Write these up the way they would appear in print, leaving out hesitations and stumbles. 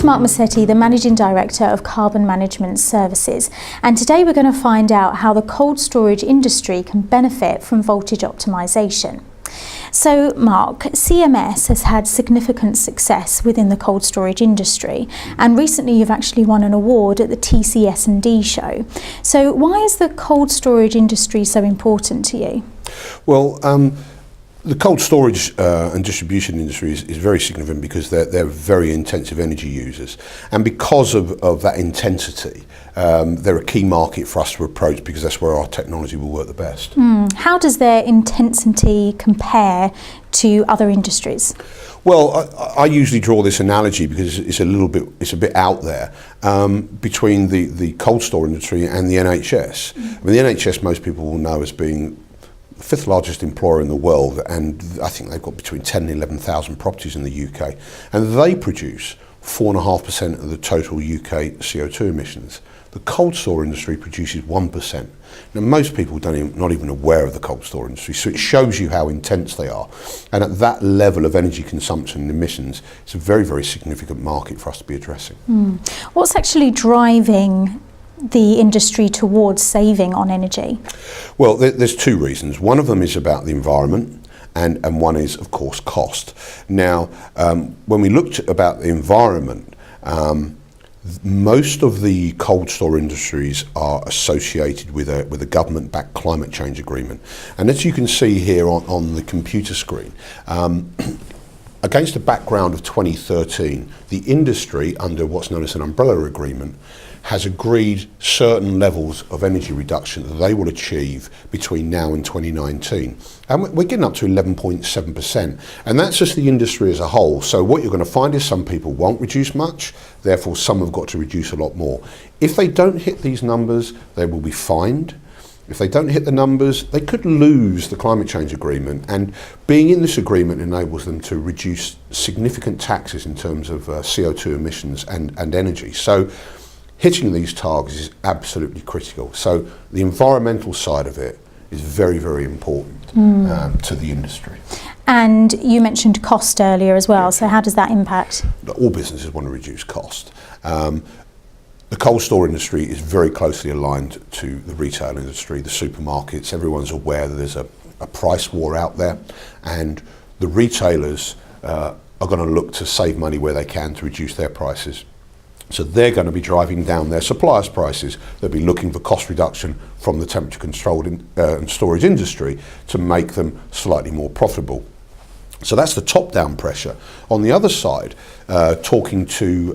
with Mark Massetti, the Managing Director of Carbon Management Services, and today we're going to find out how the cold storage industry can benefit from voltage optimisation. So Mark, CMS has had significant success within the cold storage industry, and recently you've actually won an award at the TCS&D show. So why is the cold storage industry so important to you? Well, the cold storage and distribution industry is very significant because they're very intensive energy users, and because of that intensity, they're a key market for us to approach because that's where our technology will work the best. How does their intensity compare to other industries? Well, I usually draw this analogy because it's a bit out there between the cold store industry and the NHS. I mean, the NHS most people will know as being the fifth largest employer in the world, and I think they've got between 10 and 11,000 properties in the UK, and they produce 4.5% of the total UK CO2 emissions. The cold store industry produces 1%. Now, most people not even aware of the cold store industry, so it shows you how intense they are. And at that level of energy consumption and emissions, it's a very, very significant market for us to be addressing. What's actually driving the industry towards saving on energy? Well, there's two reasons. One of them is about the environment, and one is, of course, cost. Now, when we looked about the environment, most of the cold store industries are associated with a government-backed climate change agreement. And as you can see here on the computer screen, against the background of 2013, the industry, under what's known as an umbrella agreement, has agreed certain levels of energy reduction that they will achieve between now and 2019. And we're getting up to 11.7%. And that's just the industry as a whole. So what you're going to find is some people won't reduce much, therefore some have got to reduce a lot more. If they don't hit these numbers, they will be fined. If they don't hit the numbers, they could lose the climate change agreement, and being in this agreement enables them to reduce significant taxes in terms of CO2 emissions and energy. So hitting these targets is absolutely critical. So the environmental side of it is very, very important to the industry. And you mentioned cost earlier as well, so how does that impact? All businesses want to reduce cost. The cold store industry is very closely aligned to the retail industry, the supermarkets. Everyone's aware that there's a price war out there, and the retailers are going to look to save money where they can to reduce their prices. So they're going to be driving down their suppliers' prices. They'll be looking for cost reduction from the temperature controlled and storage industry to make them slightly more profitable. So that's the top-down pressure. On the other side, talking to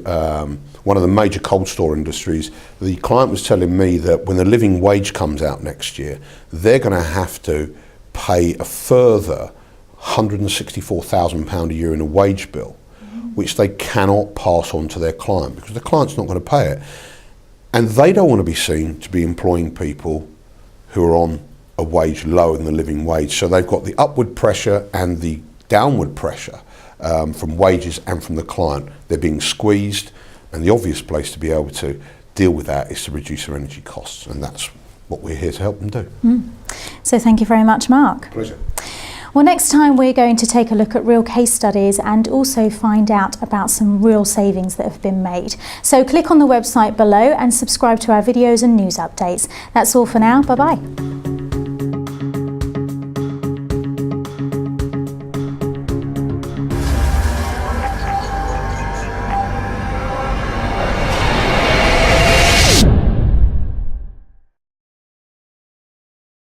one of the major cold store industries, the client was telling me that when the living wage comes out next year, they're going to have to pay a further £164,000 a year in a wage bill, which they cannot pass on to their client because the client's not going to pay it. And they don't want to be seen to be employing people who are on a wage lower than the living wage. So they've got the upward pressure and the downward pressure from wages and from the client. They're being squeezed, and the obvious place to be able to deal with that is to reduce their energy costs, and that's what we're here to help them do. So thank you very much, Mark. Pleasure. Well, next time we're going to take a look at real case studies and also find out about some real savings that have been made. So click on the website below and subscribe to our videos and news updates. That's all for now. Bye-bye.